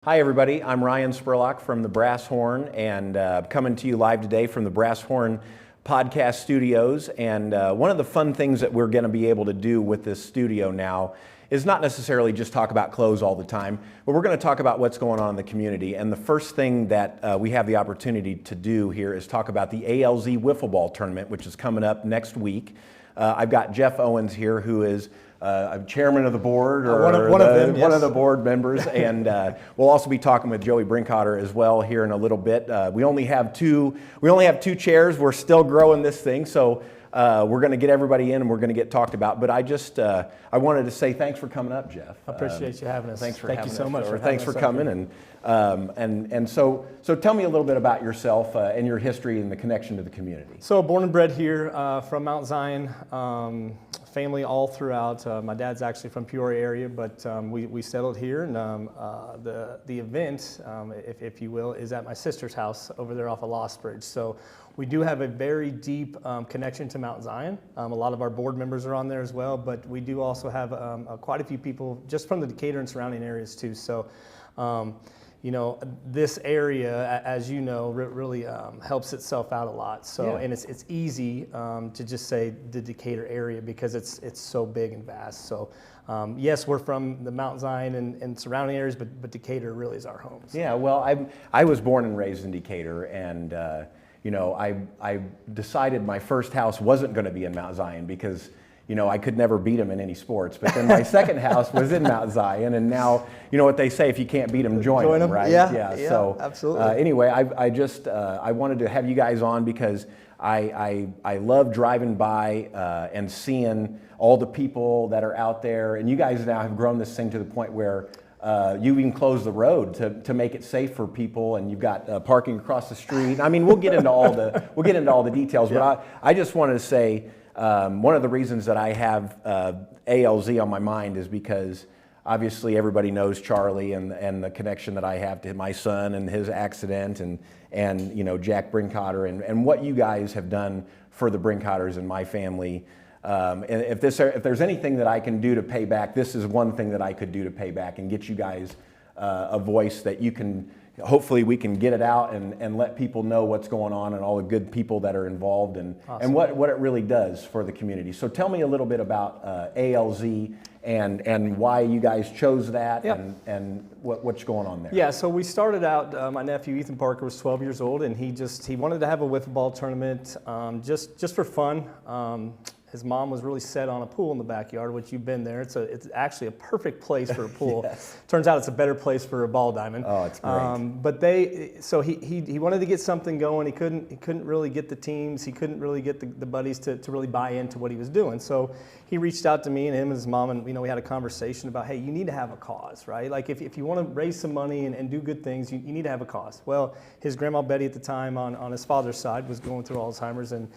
Hi everybody, I'm Ryan Spurlock from the Brass Horn and coming to you live today from the Brass Horn podcast studios. And one of the fun things that we're going to be able to do with this studio now is not necessarily just talk about clothes all the time, but we're going to talk about what's going on in the community. And the first thing that we have the opportunity to do here is talk about the ALZ Wiffle Ball Tournament, which is coming up next week. I've got Geoff Owens here, who is I'm chairman of the board, or one of them, one of the board members, and we'll also be talking with Joey Brinkoetter as well here in a little bit. We only have two chairs. We're still growing this thing, so we're going to get everybody in and we're going to get talked about. But I wanted to say thanks for coming up, Geoff. I appreciate you having us. Thanks for Thank having you so us, much. or thanks for coming. And so tell me a little bit about yourself and your history and the connection to the community. So born and bred here from Mount Zion. Family all throughout. My dad's actually from Peoria area, but we settled here, and the event, if you will, is at my sister's house over there off of Lost Bridge. So we do have a very deep connection to Mount Zion. A lot of our board members are on there as well, but we do also have quite a few people just from the Decatur and surrounding areas too. So you know, this area, as you know, really helps itself out a lot. So, yeah. And it's easy to just say the Decatur area because it's so big and vast. So, yes, we're from the Mount Zion and surrounding areas, but Decatur really is our home. So. Yeah, well, I was born and raised in Decatur, and you know, I decided my first house wasn't going to be in Mount Zion because, you know, I could never beat them in any sports. But then my second house was in Mount Zion, and now, you know what they say, if you can't beat them, join them, right? Yeah, so, absolutely. Anyway, I wanted to have you guys on because I love driving by and seeing all the people that are out there. And you guys now have grown this thing to the point where you even close the road to make it safe for people, and you've got parking across the street. I mean, we'll get into all the details, yeah. But I just wanted to say, one of the reasons that I have ALZ on my mind is because obviously everybody knows Charlie and the connection that I have to my son and his accident and you know, Jack Brinkoetter and what you guys have done for the Brinkoetters and my family. And if there's anything that I can do to pay back, this is one thing that I could do to pay back and get you guys a voice that you can. Hopefully we can get it out and let people know what's going on and all the good people that are involved and what it really does for the community. So tell me a little bit about ALZ and why you guys chose that. Yep. and what's going on there. Yeah, so we started out, my nephew Ethan Parker was 12 years old, and he wanted to have a wiffle ball tournament just for fun. His mom was really set on a pool in the backyard, which you've been there. It's actually a perfect place for a pool. Yes. Turns out it's a better place for a ball diamond. Oh, it's great. But he wanted to get something going. He couldn't really get the teams. He couldn't really get the buddies to really buy into what he was doing. So he reached out to me and him and his mom, and you know, we had a conversation about, hey, you need to have a cause, right? Like if you want to raise some money and do good things, you need to have a cause. Well, his grandma Betty at the time on his father's side was going through Alzheimer's, and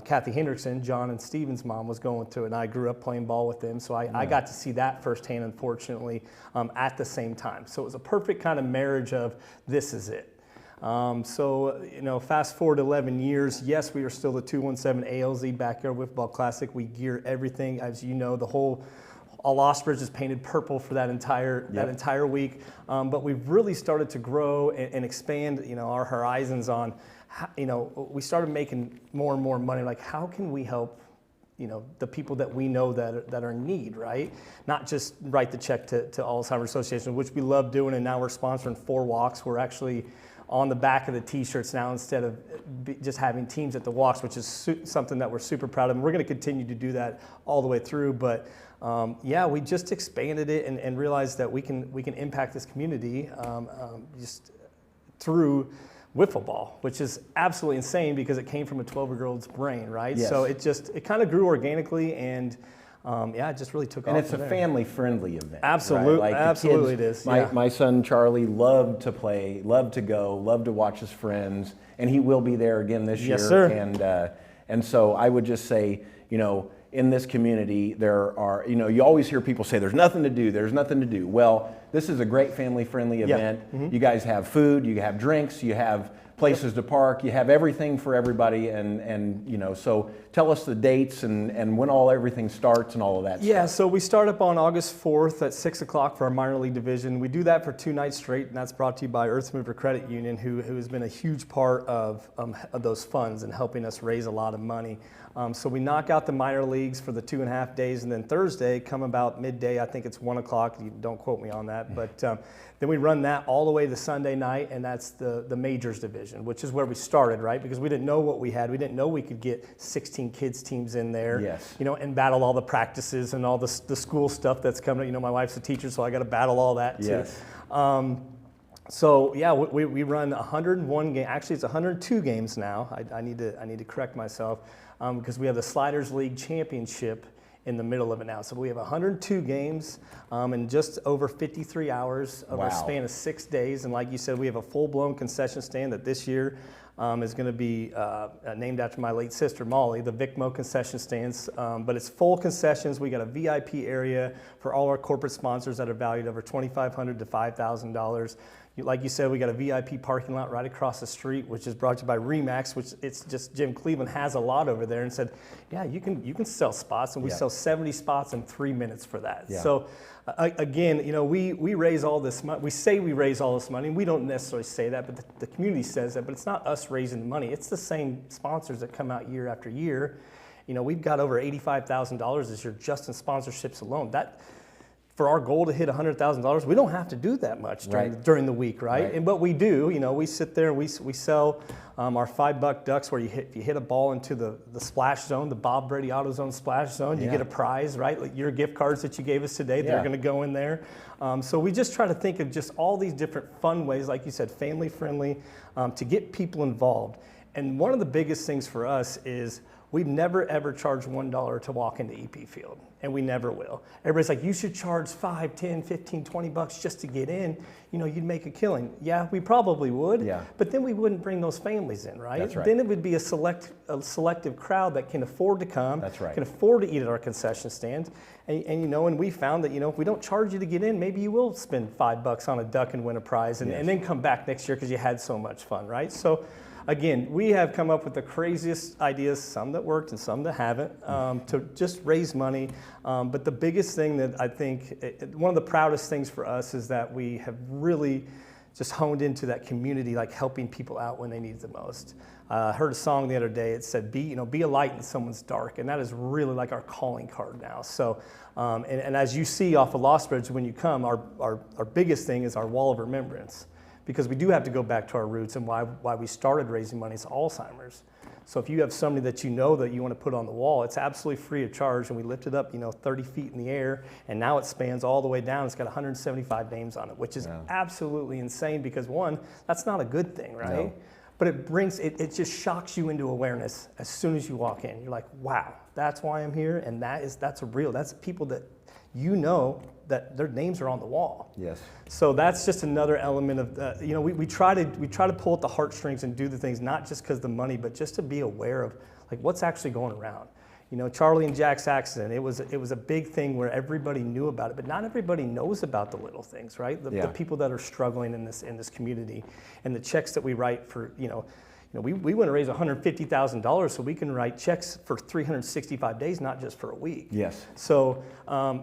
Kathy Hendrickson, John and Steven's mom, was going through it, and I grew up playing ball with them, so I got to see that firsthand, unfortunately, at the same time. So it was a perfect kind of marriage of this is it. So, you know, fast forward 11 years, yes, we are still the 217 ALZ Backyard Wiffle Ball Classic. We gear everything, as you know, the whole Lost Bridge is painted purple for that entire week. But we've really started to grow and expand, you know, our horizons on, you know, we started making more and more money. Like, how can we help, you know, the people that we know that are in need, right? Not just write the check to Alzheimer Association, which we love doing, and now we're sponsoring 4 walks. We're actually on the back of the t-shirts now instead of just having teams at the walks, which is something that we're super proud of. And we're going to continue to do that all the way through. But yeah, we just expanded it and realized that we can impact this community just through wiffle ball, which is absolutely insane because it came from a 12-year-old's brain, right? Yes. So it kind of grew organically, and yeah, it just really took off. And it's a family-friendly event. Absolutely, right? Like absolutely kids, it is. My son Charlie loved to play, loved to go, loved to watch his friends, and he will be there again this year. Yes, sir. And so I would just say, you know, in this community, there are, you know, you always hear people say, there's nothing to do, there's nothing to do. Well, this is a great family-friendly event. Mm-hmm. You guys have food, you have drinks, you have places to park, you have everything for everybody, and you know, so tell us the dates and when everything starts and all of that Yeah, stuff. so we start up on August 4th at 6 o'clock for our minor league division. We do that for 2 nights straight, and that's brought to you by Earth Mover Credit Union, who has been a huge part of those funds and helping us raise a lot of money. So we knock out the minor leagues for the 2.5 days, and then Thursday, come about midday, I think it's 1 o'clock, you don't quote me on that, but then we run that all the way to Sunday night, and that's the majors division, which is where we started, right? Because we didn't know what we had. We didn't know we could get 16 kids teams in there, Yes. you know, and battle all the practices and all the school stuff that's coming. You know, my wife's a teacher, so I got to battle all that too. Yes. So yeah, we run 101 games. Actually, it's 102 games now. I need to correct myself because we have the Sliders League Championship in the middle of it now. So we have 102 games in just over 53 hours over a span of 6 days. And like you said, we have a full-blown concession stand that this year is going to be named after my late sister, Molly, the VICMO concession stands. But it's full concessions. We got a VIP area for all our corporate sponsors that are valued over $2,500 to $5,000. Like you said, we got a VIP parking lot right across the street, which is brought to you by Remax, which it's just Jim Cleveland has a lot over there, and said, yeah, you can sell spots, and we sell 70 spots in 3 minutes for that. Yeah. So again, you know, we raise all this money. We say we raise all this money. We don't necessarily say that, but the community says that. But it's not us raising the money. It's the same sponsors that come out year after year. You know, we've got over $85,000 this year just in sponsorships alone. For our goal to hit $100,000, we don't have to do that much during the week, right? And but we do, you know, we sit there and we sell our $5 ducks where if you hit a ball into the splash zone, the Bob Brady AutoZone splash zone, you get a prize, right? Like your gift cards that you gave us today, they're going to go in there. So we just try to think of just all these different fun ways, like you said, family friendly, to get people involved. And one of the biggest things for us is we've never ever charged $1 to walk into EP Field, and we never will. Everybody's like, you should charge $5, $10, $15, $20 just to get in. You know, you'd make a killing. Yeah, we probably would, but then we wouldn't bring those families in, right? That's right. Then it would be a selective crowd that can afford to come, can afford to eat at our concession stand. And you know, and we found that, you know, if we don't charge you to get in, maybe you will spend $5 on a duck and win a prize and then come back next year because you had so much fun, right? So again, we have come up with the craziest ideas, some that worked and some that haven't, to just raise money. But the biggest thing that I think, one of the proudest things for us is that we have really just honed into that community, like helping people out when they need it the most. I heard a song the other day, it said, be a light in someone's dark, and that is really like our calling card now. So, and as you see off of Lost Bridge when you come, our biggest thing is our wall of remembrance. Because we do have to go back to our roots and why we started raising money is Alzheimer's. So if you have somebody that you know that you want to put on the wall, it's absolutely free of charge, and we lift it up, you know, 30 feet in the air, and now it spans all the way down. It's got 175 names on it, which is absolutely insane because, one, that's not a good thing, right? No. But it just shocks you into awareness as soon as you walk in. You're like, wow, that's why I'm here, and that's people that you know that their names are on the wall. Yes. So that's just another element of, you know, we try to pull at the heartstrings and do the things, not just because of the money, but just to be aware of like what's actually going around. You know, Charlie and Jack's accident, it was a big thing where everybody knew about it, but not everybody knows about the little things, right? The people that are struggling in this community, and the checks that we write for, you know, we want to raise $150,000 so we can write checks for 365 days, not just for a week. Yes. So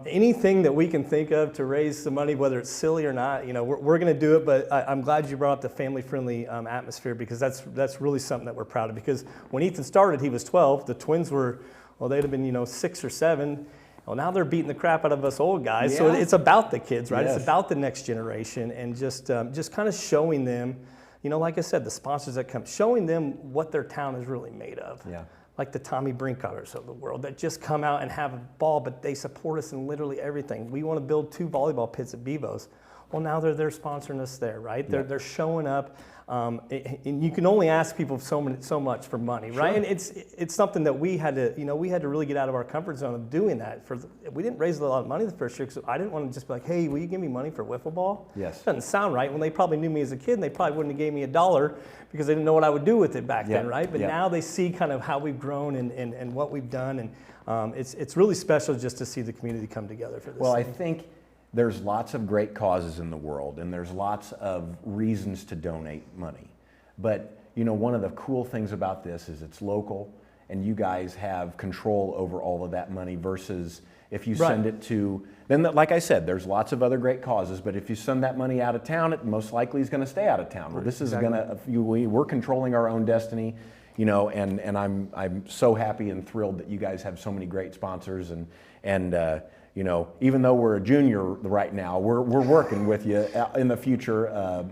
anything that we can think of to raise the money, whether it's silly or not, you know, we're going to do it. But I'm glad you brought up the family-friendly atmosphere, because that's really something that we're proud of. Because when Ethan started, he was 12. The twins were, well, they'd have been, you know, 6 or 7. Well, now they're beating the crap out of us old guys. Yeah. So it's about the kids, right? Yes. It's about the next generation, and just kind of showing them. You know, like I said, the sponsors that come, showing them what their town is really made of. Yeah. Like the Tommy Brinkoetters of the world that just come out and have a ball, but they support us in literally everything. We want to build 2 volleyball pits at Bevo's. Well, now they're sponsoring us there, right? Yeah. They're showing up. And you can only ask people so much for money, right? Sure. And it's something that we had to really get out of our comfort zone of doing that. We didn't raise a lot of money the first year, because I didn't want to just be like, hey, will you give me money for wiffle ball? Yes. It doesn't sound right. When they probably knew me as a kid, and they probably wouldn't have gave me $1 because they didn't know what I would do with it back then, right? But now they see kind of how we've grown and what we've done, and it's really special just to see the community come together for this. Well, thing. I think there's lots of great causes in the world, and there's lots of reasons to donate money. But one of the cool things about this is it's local, and you guys have control over all of that money versus if you send it to, then like I said, there's lots of other great causes, but if you send that money out of town, it most likely is going to stay out of town. Well, this is going to, we're controlling our own destiny, and I'm so happy and thrilled that you guys have so many great sponsors, and even though we're a junior right now, we're working with you in the future,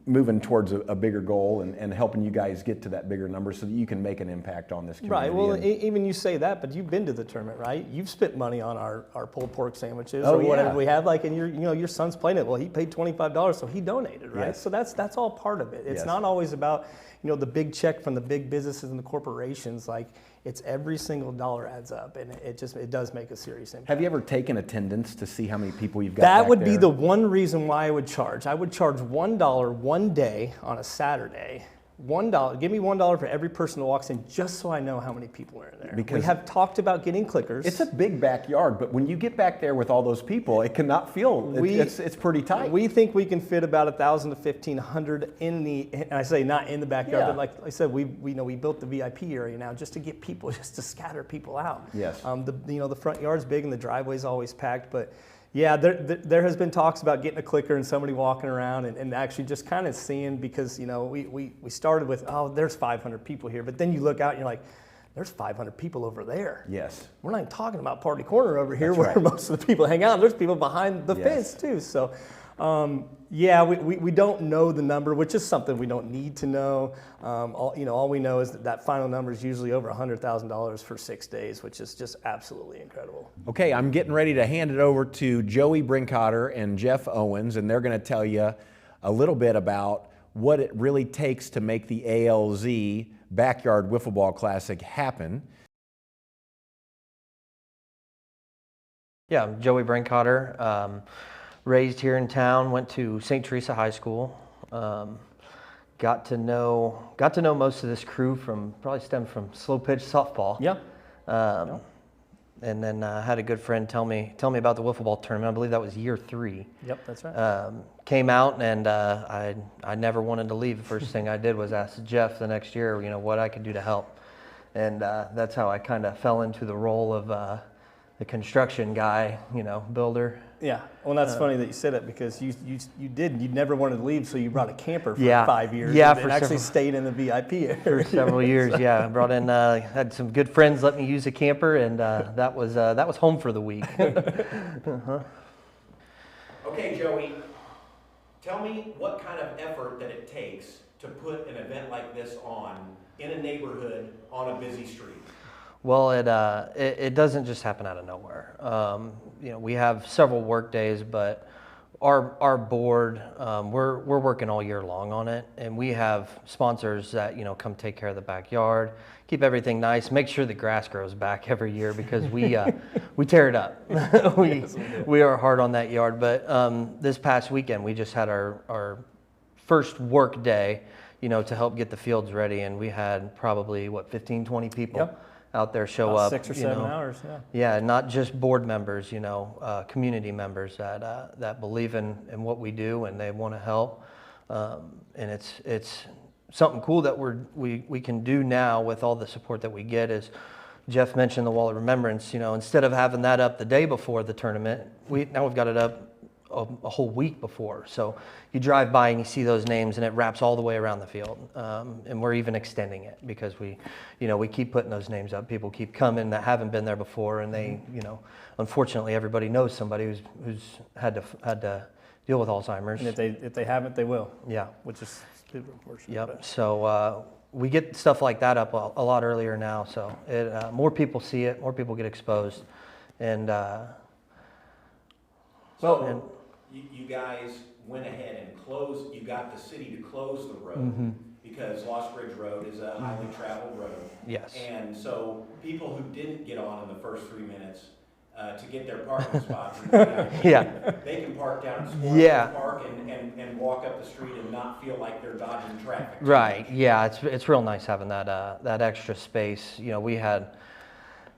moving towards a bigger goal and helping you guys get to that bigger number so that you can make an impact on this community. Right. Well, even you say that, but you've been to the tournament, right? You've spent money on our pulled pork sandwiches or whatever we have. Like, and your son's playing it. Well, he paid $25, so he donated, right? Yes. So that's all part of it. It's not always about the big check from the big businesses and the corporations. Like, it's every single dollar adds up, and it does make a serious impact. Have you ever taken attendance to see how many people you've got That back would there? be the one reason why I would charge. I would charge $1 one day on a Saturday. $1. Give me $1 for every person that walks in, just so I know how many people are in there. Because we have talked about getting clickers. It's a big backyard, but when you get back there with all those people, it cannot feel. It's pretty tight. We think we can fit about 1,000 to 1,500 in the. And I say not in the backyard, but like I said, we built the VIP area now just to get people, just to scatter people out. Yes. The front yard's big and the driveway's always packed, but. Yeah, there has been talks about getting a clicker and somebody walking around and actually just kind of seeing, because we started with, there's 500 people here, but then you look out and you're like, there's 500 people over there. Yes. We're not even talking about Party Corner over here where most of the people hang out. There's people behind the fence too. So we don't know the number, which is something we don't need to know. All we know is that final number is usually over $100,000 for 6 days, which is just absolutely incredible. Okay, I'm getting ready to hand it over to Joey Brinkoetter and Geoff Owens, and they're going to tell you a little bit about what it really takes to make the ALZ Backyard Wiffle Ball Classic happen. Yeah, I'm Joey Brinkoetter. Raised here in town, went to St. Teresa High School. Got to know most of this crew probably stemmed from slow pitch softball. Yeah. And then had a good friend tell me about the wiffle ball tournament. I believe that was year 3. Yep, that's right. Came out and I never wanted to leave. The first thing I did was ask Geoff the next year, what I could do to help. And that's how I kind of fell into the role of the construction guy, builder. Yeah, well, that's funny that you said it, because you never wanted to leave, so you brought a camper for 5 years. Yeah, and actually stayed in the VIP area for several years. Yeah, I brought in, had some good friends let me use a camper, and that was home for the week. Okay, Joey, tell me what kind of effort that it takes to put an event like this on in a neighborhood on a busy street. Well, it doesn't just happen out of nowhere. We have several work days, but our board, we're working all year long on it, and we have sponsors that come take care of the backyard, keep everything nice, make sure the grass grows back every year, because we tear it up. we are hard on that yard. But this past weekend we just had our first work day, to help get the fields ready, and we had probably 15-20 people. Yep. Out there show about up 6 or 7 hours. Yeah, not just board members, community members that believe in what we do and they want to help, and it's something cool that we can do now with all the support that we get. Is Geoff mentioned the Wall of Remembrance. Instead of having that up the day before the tournament, now we've got it up a whole week before. So you drive by and you see those names, and it wraps all the way around the field. And we're even extending it, because we keep putting those names up. People keep coming that haven't been there before, and they, unfortunately, everybody knows somebody who's had to deal with Alzheimer's. And if they haven't, they will. Yeah, which is super unfortunate. Yep. So we get stuff like that up a lot earlier now. So more people see it, more people get exposed, and. You guys went ahead and you got the city to close the road because Lost Bridge Road is a highly traveled road. Yes. And so people who didn't get on in the first 3 minutes to get their parking spots, they can park down at Spurlock Park and walk up the street and not feel like they're dodging traffic. Right. Yeah, it's real nice having that extra space. We had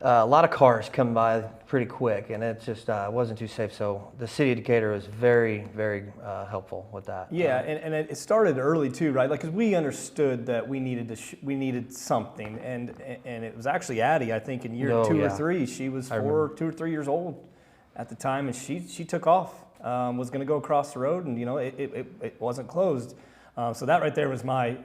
a lot of cars come by pretty quick, and it just wasn't too safe. So the city of Decatur was very, very helpful with that. Yeah, and it started early too, right? Like, because we understood that we needed we needed something, and it was actually Addie, I think, in year 2 or 3. She was 2 or 3 years old at the time, and she took off, was going to go across the road, and it wasn't closed. So that right there was my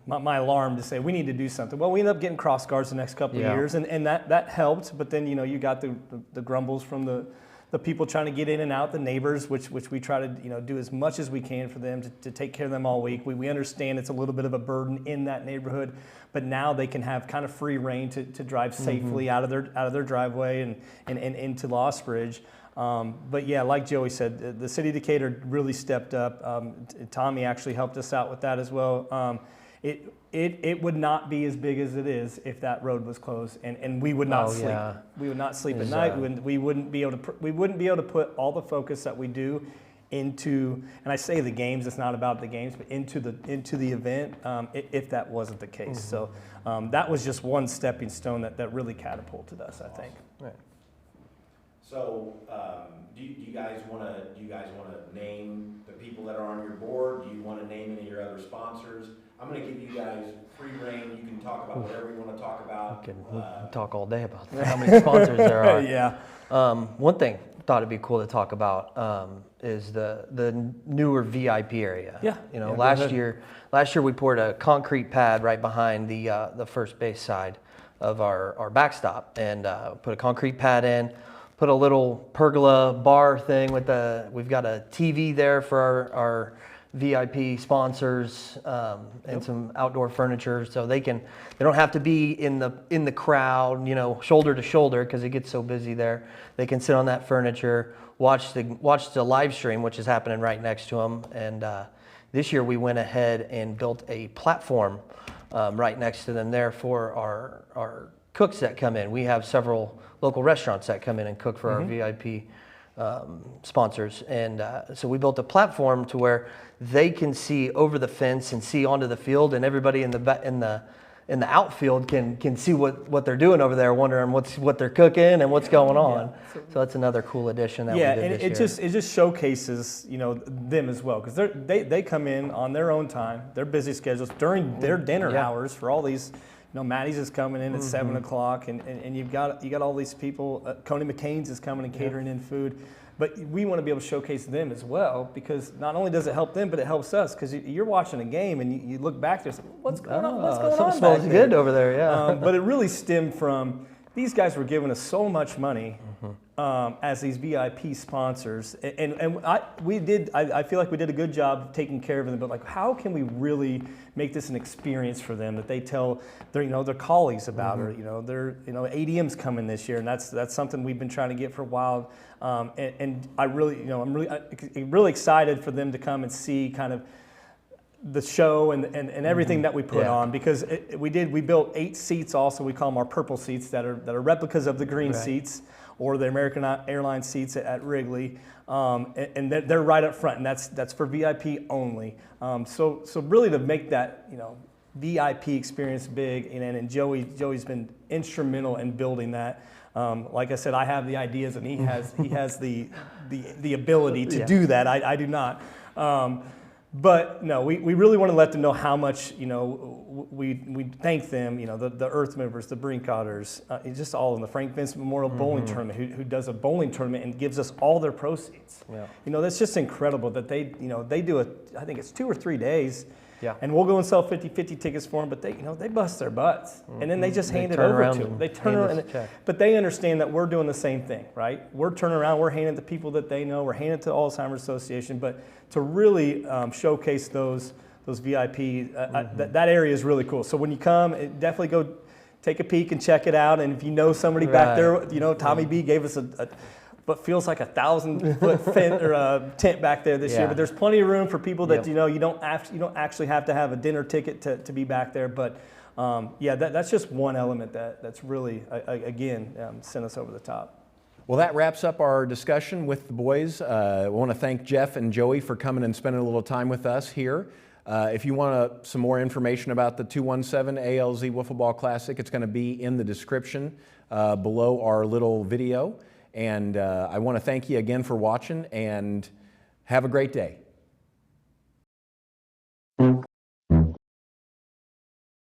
my alarm to say we need to do something. Well, we ended up getting cross guards the next couple of years, and that helped. But then you got the grumbles from the people trying to get in and out, the neighbors, which we try to do as much as we can for them to take care of them all week. We understand it's a little bit of a burden in that neighborhood, but now they can have kind of free reign to drive safely out of their driveway and into Lost Bridge. But yeah, like Joey said, the city of Decatur really stepped up. Tommy actually helped us out with that as well. It would not be as big as it is if that road was closed, and we would not sleep. Yeah. We would not sleep at night. We wouldn't be able to put all the focus that we do into, and I say the games. It's not about the games, but into the event. If that wasn't the case, so that was just one stepping stone that really catapulted us, I think. Right. So, do you guys want to name the people that are on your board? Do you want to name any of your other sponsors? I'm going to give you guys free reign. You can talk about whatever you want to talk about. We can talk all day about how many sponsors there are. Yeah. One thing I thought it'd be cool to talk about is the newer VIP area. Yeah. Last year we poured a concrete pad right behind the first base side of our backstop, and put a concrete pad in. Put a little pergola bar thing we've got a TV there for our VIP sponsors, and some outdoor furniture, so they don't have to be in the crowd, shoulder to shoulder, because it gets so busy there. They can sit on that furniture, watch the live stream, which is happening right next to them. And this year we went ahead and built a platform right next to them there for our cooks that come in. We have several local restaurants that come in and cook for our VIP sponsors, and so we built a platform to where they can see over the fence and see onto the field, and everybody in the outfield can see what they're doing over there, wondering what they're cooking and what's going on. Yeah. So that's another cool addition that we did this year. It just showcases them as well, because they come in on their own time, their busy schedules during their dinner hours for all these. Maddie's is coming in at 7 o'clock, and you got all these people. Coney McCain's is coming and catering in food, but we want to be able to showcase them as well, because not only does it help them, but it helps us, because you're watching a game and you look back there and say, what's going on? What's going on? Something smells good over there, yeah. But it really stemmed from these guys were giving us so much money as these VIP sponsors, and I feel like we did a good job taking care of them. But how can we really make this an experience for them that they tell their colleagues about, or their ADM's coming this year, and that's something we've been trying to get for a while. And I really I'm really excited for them to come and see kind of the show and everything that we put on, because we built 8 seats. Also, we call them our purple seats that are replicas of the green seats, or the American Airlines seats at Wrigley, and they're right up front, and that's for VIP only. So really to make that VIP experience big, and Joey's been instrumental in building that. Like I said, I have the ideas, and he has the ability to do that. I do not. But no, we really want to let them know how much we thank them. The Earth Movers, the Brinkoetters, just all in the Frank Vincent Memorial Bowling Tournament, who does a bowling tournament and gives us all their proceeds. Yeah. That's just incredible that they do I think it's 2 or 3 days. Yeah. And we'll go and sell 50-50 tickets for them, but they bust their butts, and then they just hand it over to them. They turn around, but they understand that we're doing the same thing, right? We're turning around, we're handing it to people that they know, we're handing it to the Alzheimer Association, but to really showcase those VIP, that area is really cool. So when you come, definitely go take a peek and check it out. And if you know somebody back there, Tommy B gave us what feels like 1,000-foot tent back there this year. But there's plenty of room for people that you don't actually have to have a dinner ticket to be back there. But that's just one element that's really sent us over the top. Well, that wraps up our discussion with the boys. I want to thank Geoff and Joey for coming and spending a little time with us here. If you want some more information about the 217 ALZ Wiffle Ball Classic, it's going to be in the description below our little video. And I want to thank you again for watching, and have a great day.